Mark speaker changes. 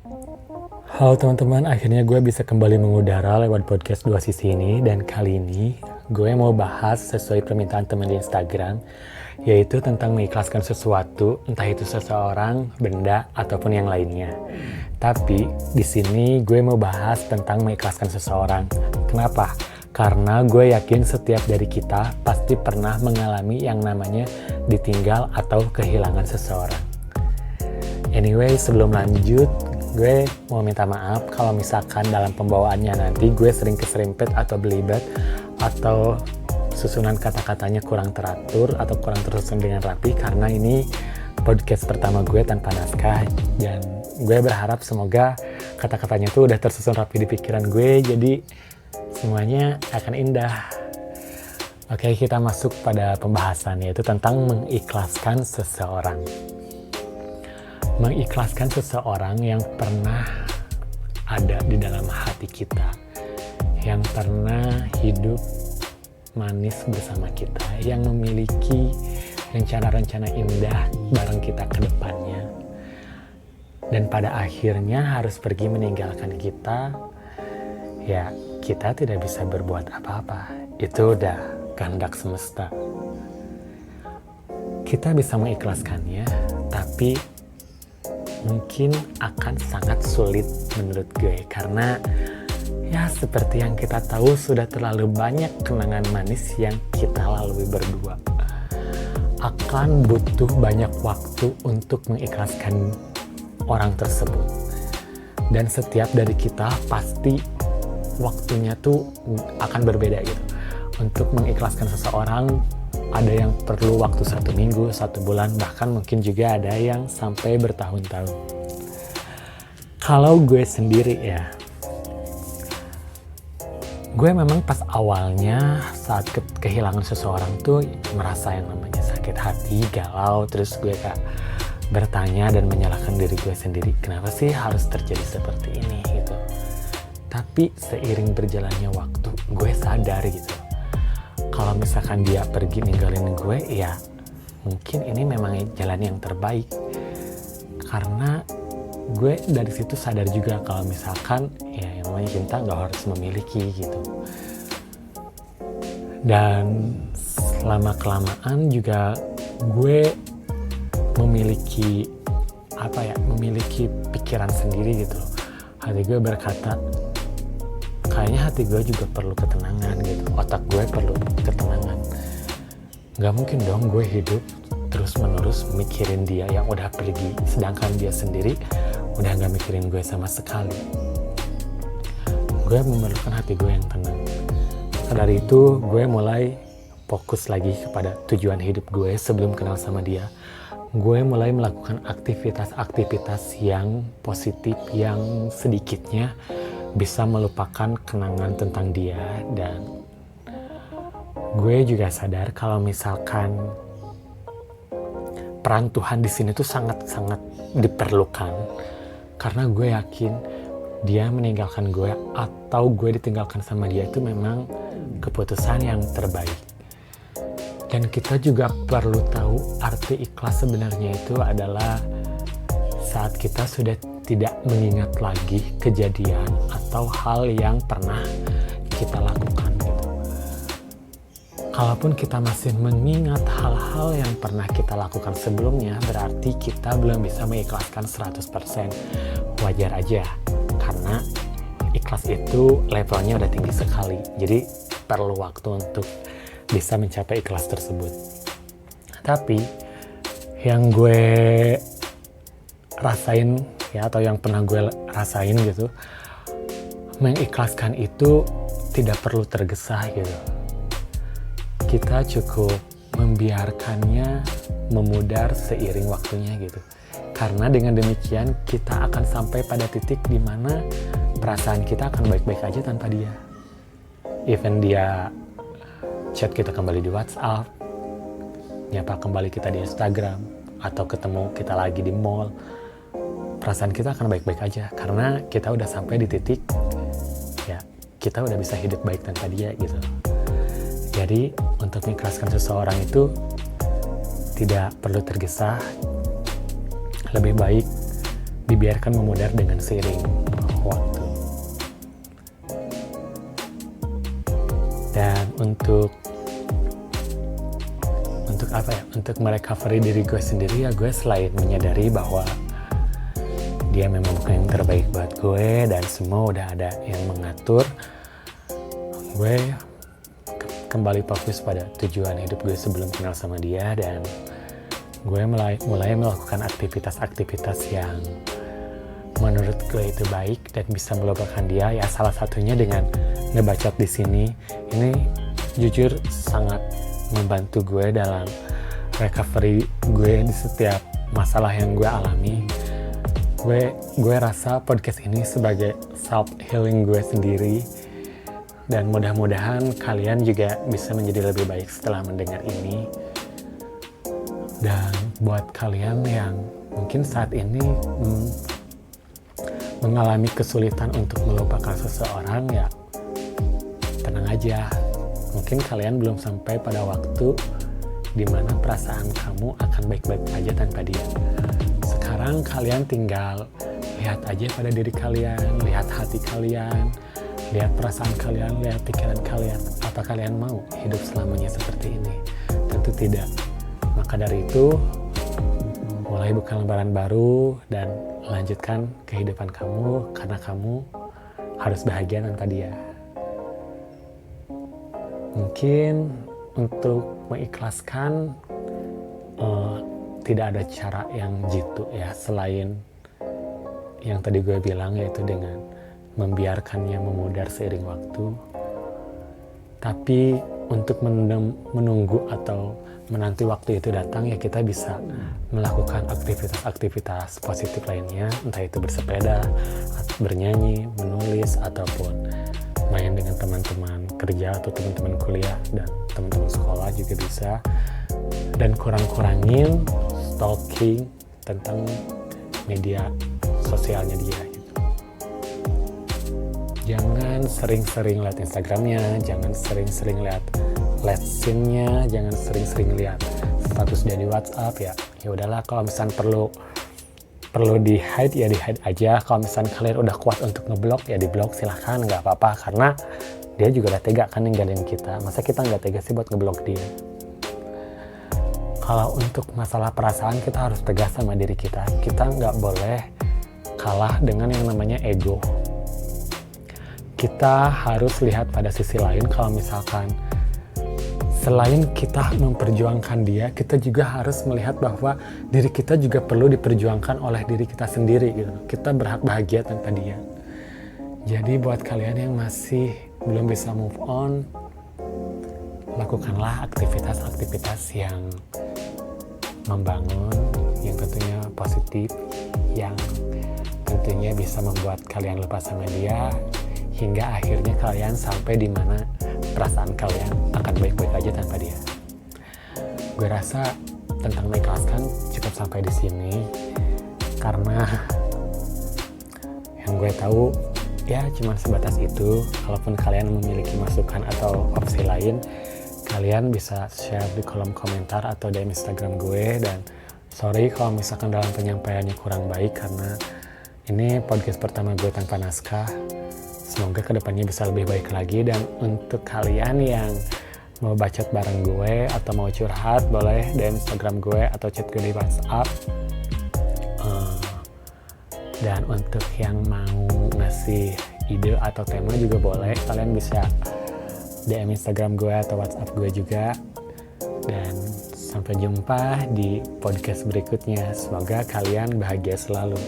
Speaker 1: Halo teman-teman, akhirnya gue bisa kembali mengudara lewat podcast dua sisi ini. Dan kali ini gue mau bahas sesuai permintaan teman di Instagram, yaitu tentang mengikhlaskan sesuatu, entah itu seseorang, benda, ataupun yang lainnya. Tapi di sini gue mau bahas tentang mengikhlaskan seseorang. Kenapa? Karena gue yakin setiap dari kita pasti pernah mengalami yang namanya ditinggal atau kehilangan seseorang. Anyway, sebelum lanjut, gue mau minta maaf kalau misalkan dalam pembawaannya nanti gue sering keserimpet atau belibet atau susunan kata-katanya kurang teratur atau kurang tersusun dengan rapi, karena ini podcast pertama gue tanpa naskah, dan gue berharap semoga kata-katanya tuh udah tersusun rapi di pikiran gue, jadi semuanya akan indah. Oke, kita masuk pada pembahasan, yaitu tentang mengikhlaskan seseorang. Mengikhlaskan seseorang yang pernah ada di dalam hati kita, yang pernah hidup manis bersama kita, yang memiliki rencana-rencana indah bareng kita ke depannya, dan pada akhirnya harus pergi meninggalkan kita. Ya, kita tidak bisa berbuat apa-apa, itu udah kehendak semesta. Kita bisa mengikhlaskannya, tapi mungkin akan sangat sulit menurut gue, karena ya seperti yang kita tahu, sudah terlalu banyak kenangan manis yang kita lalui berdua. Akan butuh banyak waktu untuk mengikhlaskan orang tersebut, dan setiap dari kita pasti waktunya tuh akan berbeda gitu. Untuk mengikhlaskan seseorang, ada yang perlu waktu 1 minggu, 1 bulan, bahkan mungkin juga ada yang sampai bertahun-tahun. Kalau gue sendiri ya, gue memang pas awalnya saat kehilangan seseorang tuh merasa yang namanya sakit hati, galau, terus gue kayak bertanya dan menyalahkan diri gue sendiri, kenapa sih harus terjadi seperti ini gitu. Tapi seiring berjalannya waktu, gue sadar gitu, kalau misalkan dia pergi ninggalin gue, ya mungkin ini memang jalan yang terbaik. Karena gue dari situ sadar juga kalau misalkan ya yang namanya cinta gak harus memiliki gitu. Dan lama-kelamaan juga gue memiliki memiliki pikiran sendiri gitu. Hati gue berkata, kayaknya hati gue juga perlu ketenangan gitu, otak gue perlu ketenangan. Gak mungkin dong gue hidup terus menerus mikirin dia yang udah pergi, sedangkan dia sendiri udah gak mikirin gue sama sekali. Gue memerlukan hati gue yang tenang. Maka dari itu gue mulai fokus lagi kepada tujuan hidup gue sebelum kenal sama dia. Gue mulai melakukan aktivitas-aktivitas yang positif, yang sedikitnya bisa melupakan kenangan tentang dia. Dan gue juga sadar kalau misalkan peran Tuhan di sini tuh sangat-sangat diperlukan, karena gue yakin dia meninggalkan gue atau gue ditinggalkan sama dia itu memang keputusan yang terbaik. Dan kita juga perlu tahu arti ikhlas sebenarnya itu adalah saat kita sudah tidak mengingat lagi kejadian atau hal yang pernah kita lakukan gitu. Kalaupun kita masih mengingat hal-hal yang pernah kita lakukan sebelumnya, berarti kita belum bisa mengikhlaskan 100%. Wajar aja, karena ikhlas itu levelnya udah tinggi sekali. Jadi perlu waktu untuk bisa mencapai ikhlas tersebut. Tapi yang gue rasain ya, atau yang pernah gue rasain gitu, mengikhlaskan itu tidak perlu tergesa gitu. Kita cukup membiarkannya memudar seiring waktunya gitu. Karena dengan demikian kita akan sampai pada titik di mana perasaan kita akan baik-baik aja tanpa dia. Even dia chat kita kembali di WhatsApp, nyapa kembali kita di Instagram, atau ketemu kita lagi di mall, perasaan kita akan baik-baik aja karena kita udah sampai di titik ya kita udah bisa hidup baik tanpa dia gitu. Jadi untuk mengikhlaskan seseorang itu tidak perlu tergesa, lebih baik dibiarkan memudar dengan seiring waktu. Dan untuk merecovery diri gue sendiri ya, gue selain menyadari bahwa dia memang bukan yang terbaik buat gue dan semua udah ada yang mengatur, gue kembali fokus pada tujuan hidup gue sebelum kenal sama dia, dan gue mulai melakukan aktivitas-aktivitas yang menurut gue itu baik dan bisa melupakan dia. Ya salah satunya dengan ngebacot di sini. Ini jujur sangat membantu gue dalam recovery gue di setiap masalah yang gue alami. Gue rasa podcast ini sebagai self healing gue sendiri, dan mudah-mudahan kalian juga bisa menjadi lebih baik setelah mendengar ini. Dan buat kalian yang mungkin saat ini mengalami kesulitan untuk melupakan seseorang, ya tenang aja. Mungkin kalian belum sampai pada waktu di mana perasaan kamu akan baik-baik aja tanpa dia. Sekarang kalian tinggal lihat aja pada diri kalian, lihat hati kalian, lihat perasaan kalian, lihat pikiran kalian. Apa kalian mau hidup selamanya seperti ini? Tentu tidak. Maka dari itu, mulai buka lembaran baru dan lanjutkan kehidupan kamu, karena kamu harus bahagia tanpa dia. Mungkin untuk mengikhlaskan tidak ada cara yang jitu ya, selain yang tadi gue bilang, yaitu dengan membiarkannya memudar seiring waktu. Tapi untuk menunggu atau menanti waktu itu datang, ya kita bisa melakukan aktivitas-aktivitas positif lainnya, entah itu bersepeda, bernyanyi, menulis, ataupun main dengan teman-teman kerja atau teman-teman kuliah dan teman-teman sekolah juga bisa. Dan kurang-kurangin stalking tentang media sosialnya dia gitu. Jangan sering-sering lihat Instagramnya, jangan sering-sering lihat scene-nya, jangan sering-sering lihat status dia di WhatsApp. Ya udahlah, kalau misalnya perlu di hide ya di hide aja. Kalau misalnya kalian udah kuat untuk ngeblok ya diblok, silahkan, nggak apa-apa, karena dia juga udah tega kan ninggalin kita. Masa kita nggak tega sih buat ngeblok dia? Kalau untuk masalah perasaan, kita harus tegas sama diri kita. Kita nggak boleh kalah dengan yang namanya ego. Kita harus lihat pada sisi lain, kalau misalkan selain kita memperjuangkan dia, kita juga harus melihat bahwa diri kita juga perlu diperjuangkan oleh diri kita sendiri gitu. Kita berhak bahagia tanpa dia. Jadi buat kalian yang masih belum bisa move on, lakukanlah aktivitas-aktivitas yang membangun, yang tentunya positif, yang tentunya bisa membuat kalian lupa sama dia, hingga akhirnya kalian sampai di mana perasaan kalian akan baik-baik aja tanpa dia. Gue rasa tentang mengikhlaskan cukup sampai di sini, karena yang gue tahu ya cuma sebatas itu. Kalaupun kalian memiliki masukan atau opsi lain, kalian bisa share di kolom komentar atau DM Instagram gue. Dan sorry kalau misalkan dalam penyampaiannya kurang baik, karena ini podcast pertama gue tanpa naskah. Semoga kedepannya bisa lebih baik lagi. Dan untuk kalian yang mau bacot bareng gue atau mau curhat, boleh DM Instagram gue atau chat gue di WhatsApp. Dan untuk yang mau ngasih ide atau tema juga boleh, kalian bisa DM Instagram gue atau WhatsApp gue juga. Dan sampai jumpa di podcast berikutnya. Semoga kalian bahagia selalu.